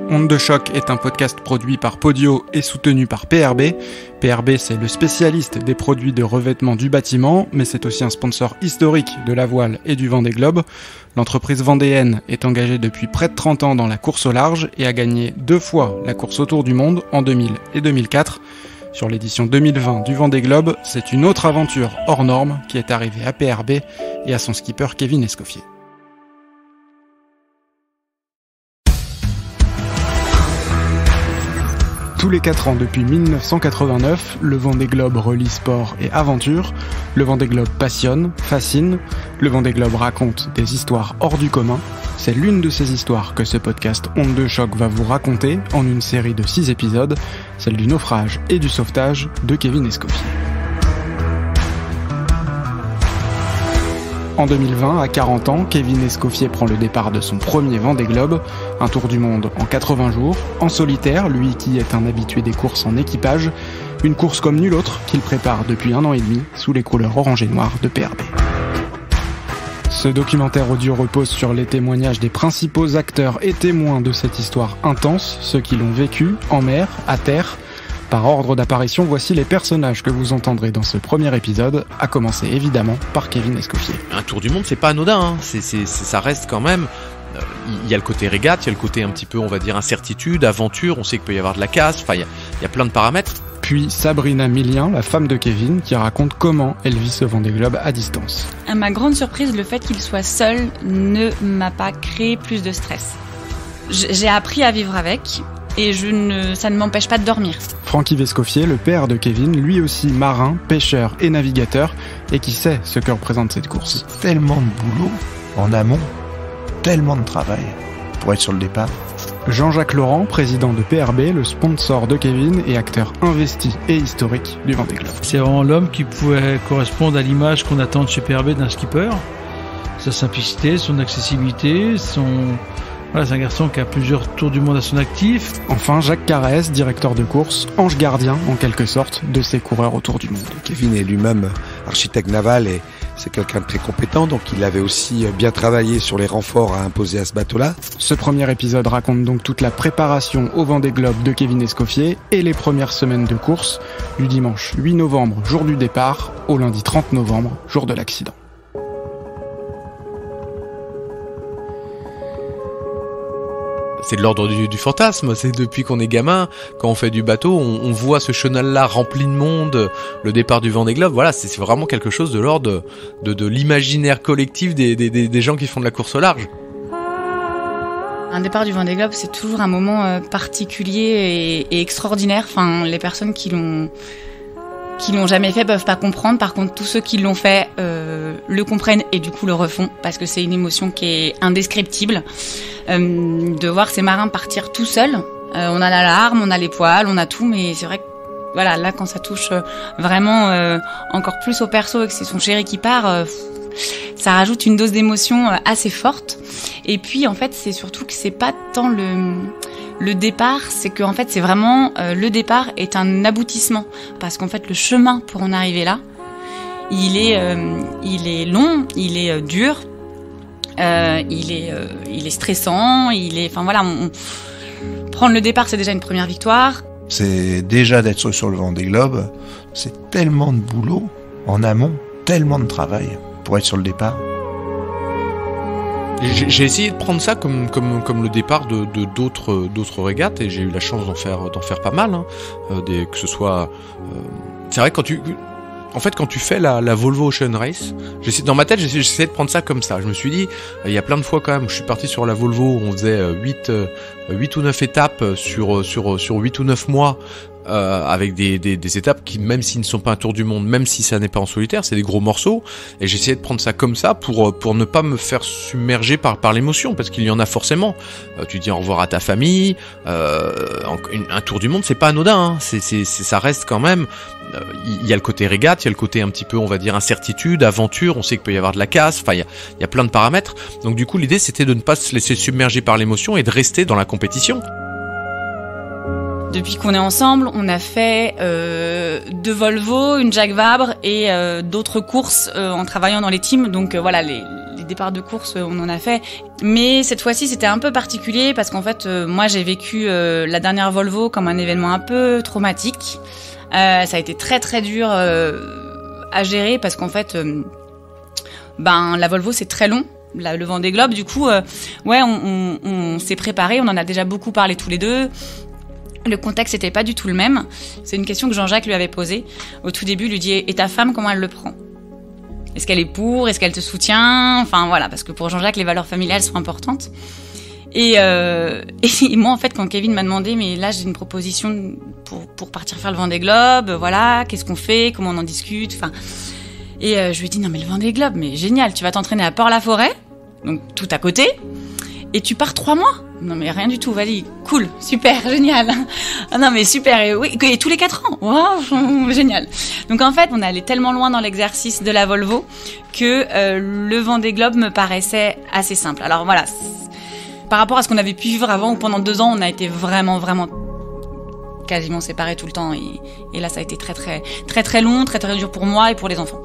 Onde de choc est un podcast produit par Podio et soutenu par PRB. PRB, c'est le spécialiste des produits de revêtement du bâtiment, mais c'est aussi un sponsor historique de la voile et du Vendée Globe. L'entreprise vendéenne est engagée depuis près de 30 ans dans la course au large et a gagné 2 fois la course autour du monde en 2000 et 2004. Sur l'édition 2020 du Vendée Globe, c'est une autre aventure hors norme qui est arrivée à PRB et à son skipper Kevin Escoffier. Tous les 4 ans depuis 1989, le Vendée Globe relie sport et aventure. Le Vendée Globe passionne, fascine. Le Vendée Globe raconte des histoires hors du commun. C'est l'une de ces histoires que ce podcast Onde de choc va vous raconter en une série de 6 épisodes, celle du naufrage et du sauvetage de Kevin Escoffier. En 2020, à 40 ans, Kevin Escoffier prend le départ de son premier Vendée Globe, un tour du monde en 80 jours, en solitaire, lui qui est un habitué des courses en équipage, une course comme nulle autre qu'il prépare depuis 1 an et demi sous les couleurs orange et noir de PRB. Ce documentaire audio repose sur les témoignages des principaux acteurs et témoins de cette histoire intense, ceux qui l'ont vécu, en mer, à terre. Par ordre d'apparition, voici les personnages que vous entendrez dans ce premier épisode, à commencer évidemment par Kevin Escoffier. Un tour du monde, c'est pas anodin, hein. Ça reste quand même... Il y a le côté régate, il y a le côté un petit peu, on va dire, incertitude, aventure, on sait qu'il peut y avoir de la casse, enfin, il y a plein de paramètres. Puis Sabrina Millien, la femme de Kevin, qui raconte comment elle vit ce Vendée Globe à distance. À ma grande surprise, le fait qu'il soit seul ne m'a pas créé plus de stress. J'ai appris à vivre avec... et ça ne m'empêche pas de dormir. Francky Vescoffier, le père de Kevin, lui aussi marin, pêcheur et navigateur, et qui sait ce que représente cette course. Tellement de boulot en amont, tellement de travail pour être sur le départ. Jean-Jacques Laurent, président de PRB, le sponsor de Kevin et acteur investi et historique du Vendée Globe. C'est vraiment l'homme qui pouvait correspondre à l'image qu'on attend de chez PRB d'un skipper. Sa simplicité, son accessibilité, Voilà, c'est un garçon qui a plusieurs tours du monde à son actif. Enfin, Jacques Carès, directeur de course, ange gardien, en quelque sorte, de ses coureurs autour du monde. Kevin est lui-même architecte naval et c'est quelqu'un de très compétent, donc il avait aussi bien travaillé sur les renforts à imposer à ce bateau-là. Ce premier épisode raconte donc toute la préparation au Vendée Globe de Kevin Escoffier et les premières semaines de course, du dimanche 8 novembre, jour du départ, au lundi 30 novembre, jour de l'accident. C'est de l'ordre du fantasme, c'est depuis qu'on est gamin, quand on fait du bateau, on voit ce chenal-là rempli de monde, le départ du Vendée Globe, voilà, c'est vraiment quelque chose de l'ordre de l'imaginaire collectif des gens qui font de la course au large. Un départ du Vendée Globe, c'est toujours un moment particulier et extraordinaire. Enfin, les personnes qui l'ont jamais fait peuvent pas comprendre. Par contre, tous ceux qui l'ont fait le comprennent et du coup le refont parce que c'est une émotion qui est indescriptible. De voir ces marins partir tout seuls. On a l'alarme, on a les poils, on a tout, mais c'est vrai que voilà, là quand ça touche vraiment encore plus au perso et que c'est son chéri qui part, ça rajoute une dose d'émotion assez forte. Et puis en fait, c'est surtout que c'est pas tant le départ, c'est que en fait c'est vraiment le départ est un aboutissement parce qu'en fait le chemin pour en arriver là, il est long, il est dur, il est stressant, enfin voilà, prendre le départ c'est déjà une première victoire. C'est déjà d'être sur le Vendée Globe, c'est tellement de boulot en amont, tellement de travail pour être sur le départ. J'ai essayé de prendre ça comme le départ de d'autres régates et j'ai eu la chance d'en faire pas mal, hein. Que ce soit c'est vrai quand tu fais la Volvo Ocean Race, dans ma tête j'essayais de prendre ça comme ça. Je me suis dit il y a plein de fois quand même où je suis parti sur la Volvo où on faisait 8 ou 9 étapes sur 8 ou 9 mois. Avec des étapes qui, même s'ils ne sont pas un tour du monde, même si ça n'est pas en solitaire, c'est des gros morceaux. Et j'essayais de prendre ça comme ça pour ne pas me faire submerger par l'émotion, parce qu'il y en a forcément. Tu dis au revoir à ta famille. Un tour du monde, c'est pas anodin. Hein. Ça reste quand même. Il y a le côté régate, il y a le côté un petit peu, on va dire, incertitude, aventure. On sait qu'il peut y avoir de la casse. Enfin, il y a plein de paramètres. Donc du coup, l'idée, c'était de ne pas se laisser submerger par l'émotion et de rester dans la compétition. Depuis qu'on est ensemble, on a fait 2 Volvo, une Jacques Vabre et d'autres courses en travaillant dans les teams. Donc voilà, les départs de course, on en a fait. Mais cette fois-ci, c'était un peu particulier parce qu'en fait, moi, j'ai vécu la dernière Volvo comme un événement un peu traumatique. Ça a été très très dur à gérer parce qu'en fait, la Volvo, c'est très long. Le Vendée Globe, du coup, on s'est préparé, on en a déjà beaucoup parlé tous les deux. Le contexte n'était pas du tout le même. C'est une question que Jean-Jacques lui avait posée. Au tout début, il lui dit « Et ta femme, comment elle le prend ? Est-ce qu'elle est pour ? Est-ce qu'elle te soutient ?» Enfin voilà, parce que pour Jean-Jacques, les valeurs familiales sont importantes. Et moi, en fait, quand Kevin m'a demandé « Mais là, j'ai une proposition pour partir faire le Vendée Globe, voilà, qu'est-ce qu'on fait ? Comment on en discute ?» Enfin, et je lui ai dit « Non mais le Vendée Globe, mais génial, tu vas t'entraîner à Port-la-Forêt, donc tout à côté, et tu pars 3 mois. Non mais rien du tout, vas-y, cool, super, génial. Ah non mais super, et tous les 4 ans, wow, génial. Donc en fait, on allait tellement loin dans l'exercice de la Volvo que le Vendée Globe me paraissait assez simple. Alors voilà, par rapport à ce qu'on avait pu vivre avant, où pendant 2 ans, on a été vraiment quasiment séparés tout le temps, et là ça a été très long, très dur pour moi et pour les enfants.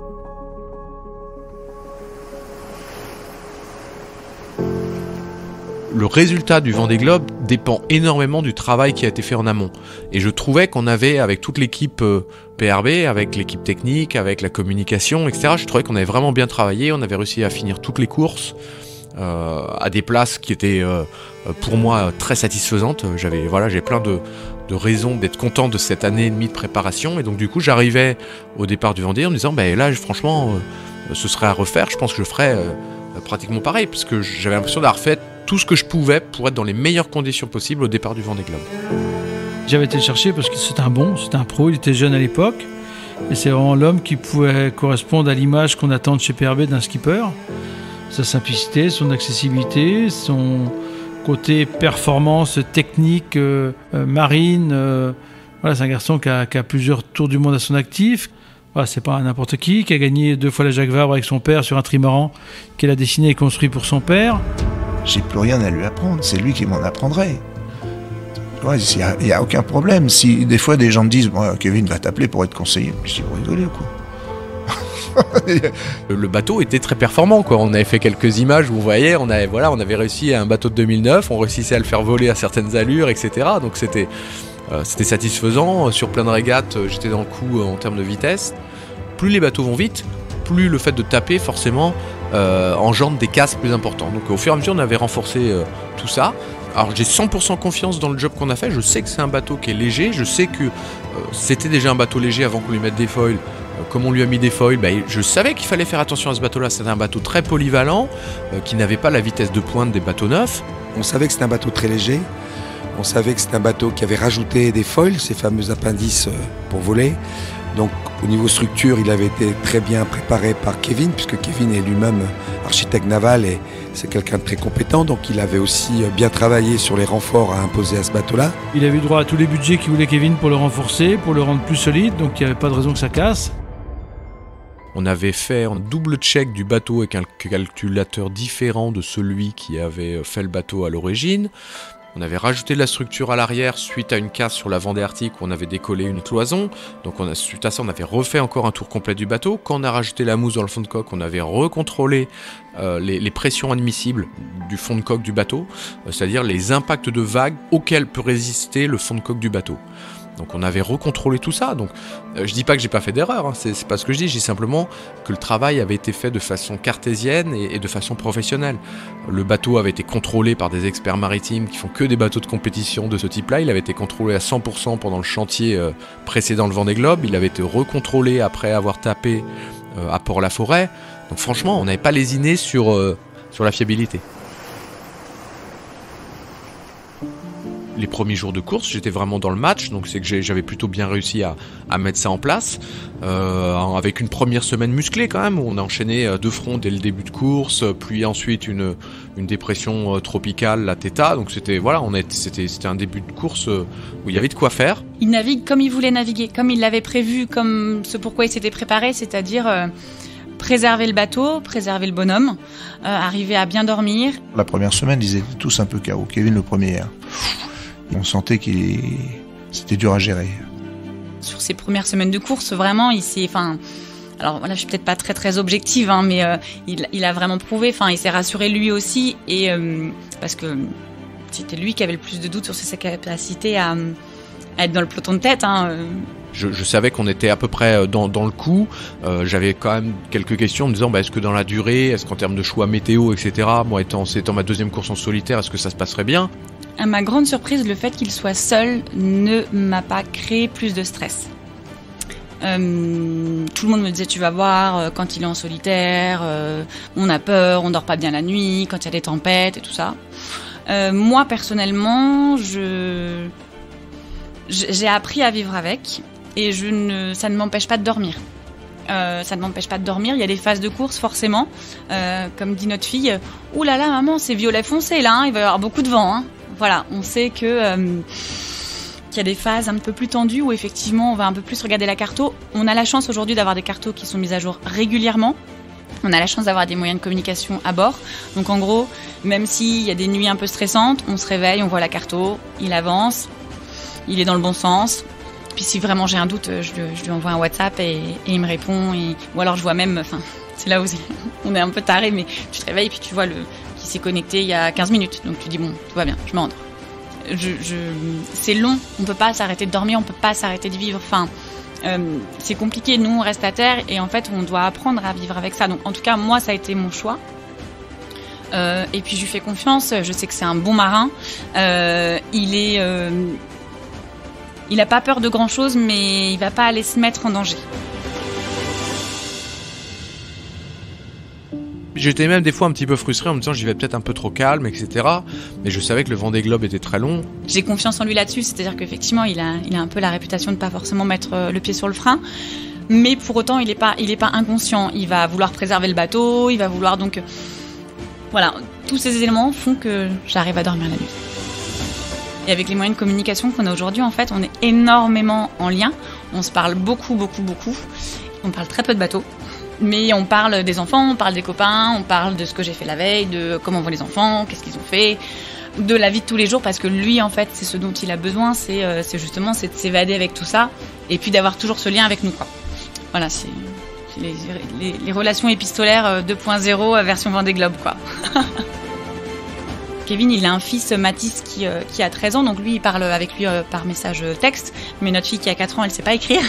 Le résultat du Vendée Globe dépend énormément du travail qui a été fait en amont. Et je trouvais qu'on avait, avec toute l'équipe PRB, avec l'équipe technique, avec la communication, etc., je trouvais qu'on avait vraiment bien travaillé, on avait réussi à finir toutes les courses à des places qui étaient pour moi très satisfaisantes. J'avais plein de raisons d'être content de cette année et demie de préparation. Et donc du coup, j'arrivais au départ du Vendée en me disant, là, franchement, ce serait à refaire, je pense que je ferais pratiquement pareil, parce que j'avais l'impression d'avoir fait tout ce que je pouvais pour être dans les meilleures conditions possibles au départ du Vendée Globe. J'avais été le chercher parce que c'était un pro, il était jeune à l'époque, et c'est vraiment l'homme qui pouvait correspondre à l'image qu'on attend de chez PRB d'un skipper. Sa simplicité, son accessibilité, son côté performance technique, marine. C'est un garçon qui a plusieurs tours du monde à son actif. C'est pas n'importe qui a gagné 2 fois la Jacques Vabre avec son père sur un trimaran qu'il a dessiné et construit pour son père. J'ai plus rien à lui apprendre, c'est lui qui m'en apprendrait. Il n'y a aucun problème. Si des fois des gens me disent Kevin va t'appeler pour être conseiller, je dis vous rigolez ou quoi? Le bateau était très performant, quoi. On avait fait quelques images où on voyait, on avait réussi à un bateau de 2009, on réussissait à le faire voler à certaines allures, etc. Donc c'était satisfaisant. Sur plein de régates, j'étais dans le coup en termes de vitesse. Plus les bateaux vont vite, plus le fait de taper forcément engendre des casses plus importants. Donc au fur et à mesure, on avait renforcé tout ça. Alors j'ai 100% confiance dans le job qu'on a fait. Je sais que c'est un bateau qui est léger. Je sais que c'était déjà un bateau léger avant qu'on lui mette des foils. Comme on lui a mis des foils, je savais qu'il fallait faire attention à ce bateau-là. C'était un bateau très polyvalent, qui n'avait pas la vitesse de pointe des bateaux neufs. On savait que c'était un bateau très léger. On savait que c'était un bateau qui avait rajouté des foils, ces fameux appendices pour voler. Donc au niveau structure, il avait été très bien préparé par Kevin, puisque Kevin est lui-même architecte naval et c'est quelqu'un de très compétent. Donc il avait aussi bien travaillé sur les renforts à imposer à ce bateau-là. Il avait eu droit à tous les budgets qu'il voulait Kevin pour le renforcer, pour le rendre plus solide, donc il n'y avait pas de raison que ça casse. On avait fait un double check du bateau avec un calculateur différent de celui qui avait fait le bateau à l'origine. On avait rajouté de la structure à l'arrière suite à une casse sur la Vendée Arctique où on avait décollé une cloison. Donc suite à ça, on avait refait encore un tour complet du bateau. Quand on a rajouté la mousse dans le fond de coque, on avait recontrôlé les pressions admissibles du fond de coque du bateau, c'est-à-dire les impacts de vagues auxquels peut résister le fond de coque du bateau. Donc on avait recontrôlé tout ça. Donc je dis pas que j'ai pas fait d'erreur, hein, c'est pas ce que je dis simplement que le travail avait été fait de façon cartésienne et de façon professionnelle. Le bateau avait été contrôlé par des experts maritimes qui font que des bateaux de compétition de ce type-là. Il avait été contrôlé à 100% pendant le chantier précédent le Vendée Globe. Il avait été recontrôlé après avoir tapé à Port-la-Forêt. Donc franchement, on n'avait pas lésiné sur la fiabilité. Les premiers jours de course, j'étais vraiment dans le match, donc c'est que j'avais plutôt bien réussi à mettre ça en place, avec une première semaine musclée quand même, où on a enchaîné 2 fronts dès le début de course, puis ensuite une dépression tropicale, la Theta, donc c'était un début de course où il y avait de quoi faire. Il navigue comme il voulait naviguer, comme il l'avait prévu, comme ce pourquoi il s'était préparé, c'est-à-dire préserver le bateau, préserver le bonhomme, arriver à bien dormir. La première semaine, ils étaient tous un peu KO. Kevin le premier. On sentait c'était dur à gérer. Sur ces premières semaines de course, vraiment, Alors voilà, je suis peut-être pas très très objective, hein, mais il a vraiment prouvé. Enfin, il s'est rassuré lui aussi, et parce que c'était lui qui avait le plus de doutes sur ses capacités à être dans le peloton de tête. Hein. Je savais qu'on était à peu près dans le coup. J'avais quand même quelques questions en me disant est-ce que dans la durée, est-ce qu'en termes de choix météo, etc., moi étant ma deuxième course en solitaire, est-ce que ça se passerait bien? À ma grande surprise, le fait qu'il soit seul ne m'a pas créé plus de stress. Tout le monde me disait tu vas voir, quand il est en solitaire, on a peur, on dort pas bien la nuit, quand il y a des tempêtes et tout ça. Moi personnellement, j'ai appris à vivre avec, et ça ne m'empêche pas de dormir. Ça ne m'empêche pas de dormir. Il y a des phases de course forcément, comme dit notre fille. Ouh là là maman, c'est violet foncé là, hein, il va y avoir beaucoup de vent. Hein. Voilà, on sait que qu'il y a des phases un peu plus tendues où effectivement on va un peu plus regarder la carto. On a la chance aujourd'hui d'avoir des cartos qui sont mises à jour régulièrement. On a la chance d'avoir des moyens de communication à bord. Donc en gros, même s'il y a des nuits un peu stressantes, on se réveille, on voit la carto, il avance, il est dans le bon sens. Puis si vraiment j'ai un doute, je lui envoie un WhatsApp et il me répond. Ou alors je vois même, c'est là où on est un peu taré, mais tu te réveilles et puis tu vois qui s'est connecté il y a 15 minutes. Donc tu dis bon, tout va bien, je m'endors. C'est long, on peut pas s'arrêter de dormir, on peut pas s'arrêter de vivre. C'est compliqué, nous on reste à terre et en fait on doit apprendre à vivre avec ça. Donc en tout cas moi ça a été mon choix. Et puis je lui fais confiance, je sais que c'est un bon marin. Il a pas peur de grand chose, mais il va pas aller se mettre en danger. J'étais même des fois un petit peu frustré en me disant j'y vais peut-être un peu trop calme, etc. Mais je savais que le Vendée Globe était très long. J'ai confiance en lui là-dessus, c'est-à-dire qu'effectivement il a un peu la réputation de pas forcément mettre le pied sur le frein. Mais pour autant il est pas inconscient. Il va vouloir préserver le bateau, il va vouloir donc... Voilà, tous ces éléments font que j'arrive à dormir la nuit. Et avec les moyens de communication qu'on a aujourd'hui, en fait, on est énormément en lien. On se parle beaucoup. On parle très peu de bateaux. Mais on parle des enfants, on parle des copains, on parle de ce que j'ai fait la veille, de comment vont les enfants, qu'est-ce qu'ils ont fait, de la vie de tous les jours, parce que lui, en fait, c'est ce dont il a besoin, c'est justement de s'évader avec tout ça, et puis d'avoir toujours ce lien avec nous, quoi. Voilà, c'est les relations épistolaires 2.0 version Vendée Globe, quoi. Kevin, il a un fils, Mathis, qui a 13 ans, donc lui, il parle avec lui par message texte, mais notre fille qui a 4 ans, elle sait pas écrire.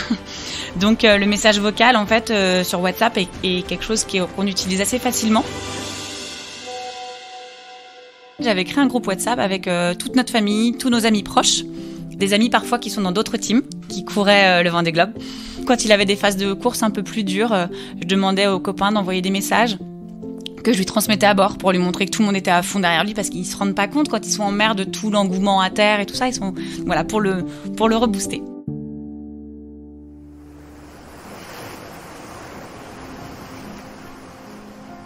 Donc le message vocal, en fait, sur WhatsApp est quelque chose qu'on utilise assez facilement. J'avais créé un groupe WhatsApp avec toute notre famille, tous nos amis proches, des amis parfois qui sont dans d'autres teams, qui couraient le Vendée Globe. Quand il avait des phases de course un peu plus dures, je demandais aux copains d'envoyer des messages que je lui transmettais à bord pour lui montrer que tout le monde était à fond derrière lui, parce qu'ils se rendent pas compte quand ils sont en mer de tout l'engouement à terre et tout ça. Ils sont pour le rebooster.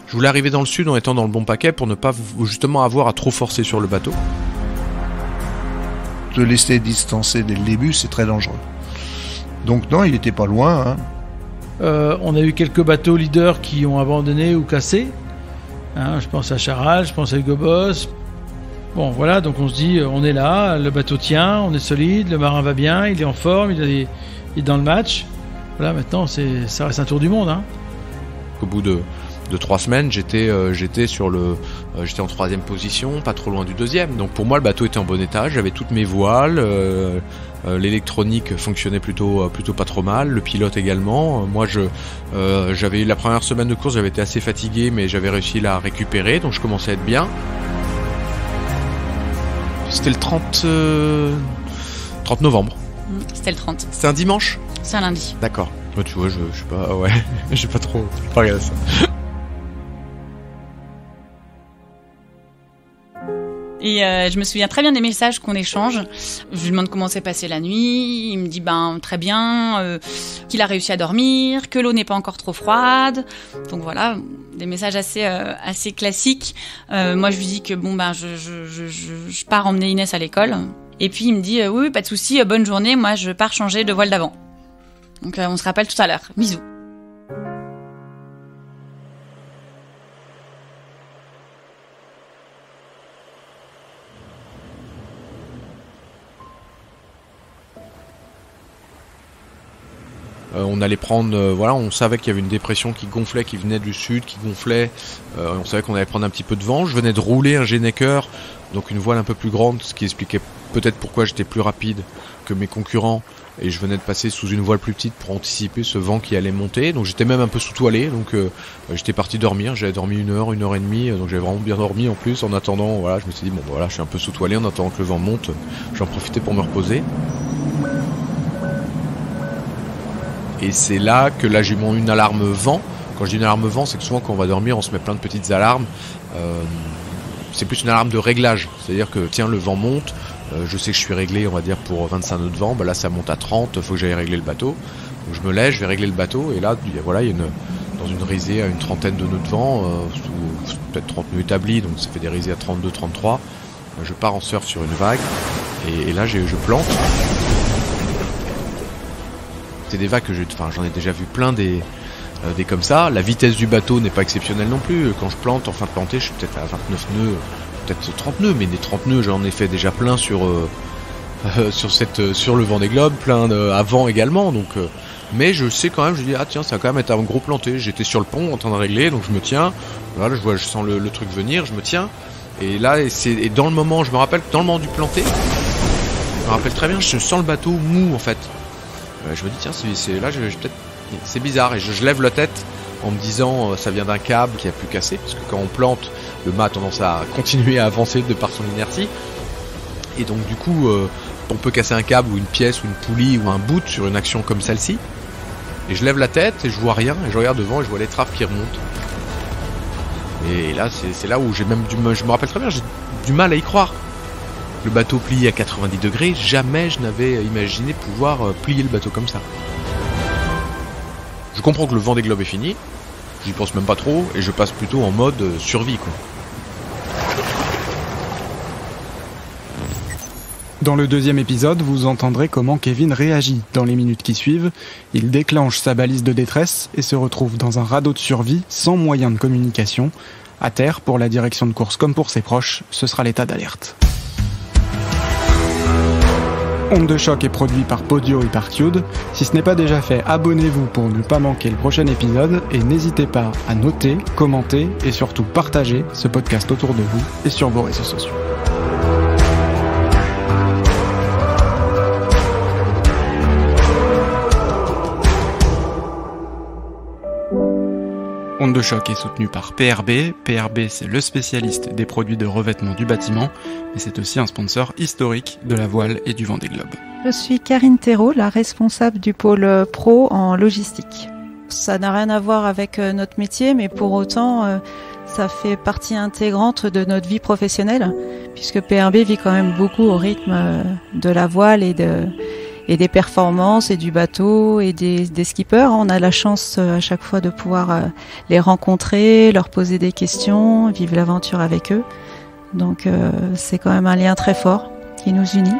Je voulais arriver dans le sud en étant dans le bon paquet pour ne pas justement avoir à trop forcer sur le bateau. Te laisser distancer dès le début, c'est très dangereux. Donc non, il était pas loin. On a eu quelques bateaux leaders qui ont abandonné ou cassé. Je pense à Charal, je pense à Hugo Boss. Bon, voilà, donc on se dit, on est là, le bateau tient, on est solide, le marin va bien, il est en forme, il est dans le match. Voilà, maintenant, ça reste un tour du monde. Au bout de 3 semaines, j'étais en 3e position, pas trop loin du 2e. Donc pour moi, le bateau était en bon état, j'avais toutes mes voiles, l'électronique fonctionnait plutôt pas trop mal, le pilote également. Moi, j'avais eu la première semaine de course, j'avais été assez fatigué, mais j'avais réussi à récupérer, donc je commençais à être bien. C'était le 30 novembre. C'était le 30. C'est un dimanche ? C'est un lundi. D'accord. Moi, tu vois, je sais pas, ouais, j'ai pas trop regardé ça. Et je me souviens très bien des messages qu'on échange. Je lui demande comment s'est passée la nuit. Il me dit très bien, qu'il a réussi à dormir, que l'eau n'est pas encore trop froide. Donc voilà, des messages assez classiques. Moi je lui dis que je pars emmener Inès à l'école. Et puis il me dit oui, pas de souci, bonne journée. Moi je pars changer de voile d'avant. Donc on se rappelle tout à l'heure. Bisous. On allait prendre, on savait qu'il y avait une dépression qui gonflait, qui venait du sud, qui gonflait. On savait qu'on allait prendre un petit peu de vent. Je venais de rouler un Genneker, donc une voile un peu plus grande, ce qui expliquait peut-être pourquoi j'étais plus rapide que mes concurrents. Et je venais de passer sous une voile plus petite pour anticiper ce vent qui allait monter. Donc j'étais même un peu sous-toilé, donc j'étais parti dormir. J'avais dormi 1 heure, 1 heure et demie, donc j'avais vraiment bien dormi en plus. En attendant, je me suis dit, je suis un peu sous-toilé en attendant que le vent monte. J'en profitais pour me reposer. Et c'est là que j'ai eu une alarme vent. Quand je dis une alarme vent, c'est que souvent quand on va dormir, on se met plein de petites alarmes. C'est plus une alarme de réglage. C'est-à-dire que tiens, le vent monte, je sais que je suis réglé, on va dire, pour 25 nœuds de vent. Là, ça monte à 30, il faut que j'aille régler le bateau. Donc je me lève, je vais régler le bateau. Et là, il y a dans une risée à une trentaine de nœuds de vent, peut-être 30 nœuds établis, donc ça fait des risées à 32, 33. Je pars en surf sur une vague. Et là, je plante. C'est des vagues que j'en ai déjà vu plein des comme ça. La vitesse du bateau n'est pas exceptionnelle non plus. Quand je plante, en fin de planter, je suis peut-être à 29 nœuds, peut-être 30 nœuds, mais des 30 nœuds, j'en ai fait déjà plein sur le Vendée Globe, plein avant également. Donc, mais je sais quand même, je dis tiens, ça va quand même être un gros planté. J'étais sur le pont en train de régler, donc je me tiens. Voilà, je sens le truc venir, je me tiens. Et là, et dans le moment, je me rappelle que dans le moment du planté, je me rappelle très bien, je sens le bateau mou en fait. Je me dis tiens, c'est bizarre, et je lève la tête en me disant ça vient d'un câble qui a pu casser, parce que quand on plante, le mât a tendance à continuer à avancer de par son inertie, et donc du coup on peut casser un câble ou une pièce ou une poulie ou un bout sur une action comme celle-ci, et je lève la tête et je vois rien, et je regarde devant et je vois l'étrave qui remonte, et là c'est là où je me rappelle très bien, j'ai du mal à y croire. Le bateau plié à 90 degrés, jamais je n'avais imaginé pouvoir plier le bateau comme ça. Je comprends que le Vendée Globe est fini, j'y pense même pas trop, et je passe plutôt en mode survie, quoi. Dans le 2e épisode, vous entendrez comment Kevin réagit dans les minutes qui suivent. Il déclenche sa balise de détresse et se retrouve dans un radeau de survie sans moyen de communication. À terre, pour la direction de course comme pour ses proches, ce sera l'état d'alerte. Onde de choc est produit par Podio et par Qud. Si ce n'est pas déjà fait, abonnez-vous pour ne pas manquer le prochain épisode et n'hésitez pas à noter, commenter et surtout partager ce podcast autour de vous et sur vos réseaux sociaux. Onde de choc est soutenu par PRB. PRB, c'est le spécialiste des produits de revêtement du bâtiment, et c'est aussi un sponsor historique de la voile et du Vendée Globe. Je suis Karine Thérault, la responsable du pôle pro en logistique. Ça n'a rien à voir avec notre métier, mais pour autant, ça fait partie intégrante de notre vie professionnelle, puisque PRB vit quand même beaucoup au rythme de la voile et des performances et du bateau et des skippers. On a la chance à chaque fois de pouvoir les rencontrer, leur poser des questions, vivre l'aventure avec eux. Donc c'est quand même un lien très fort qui nous unit.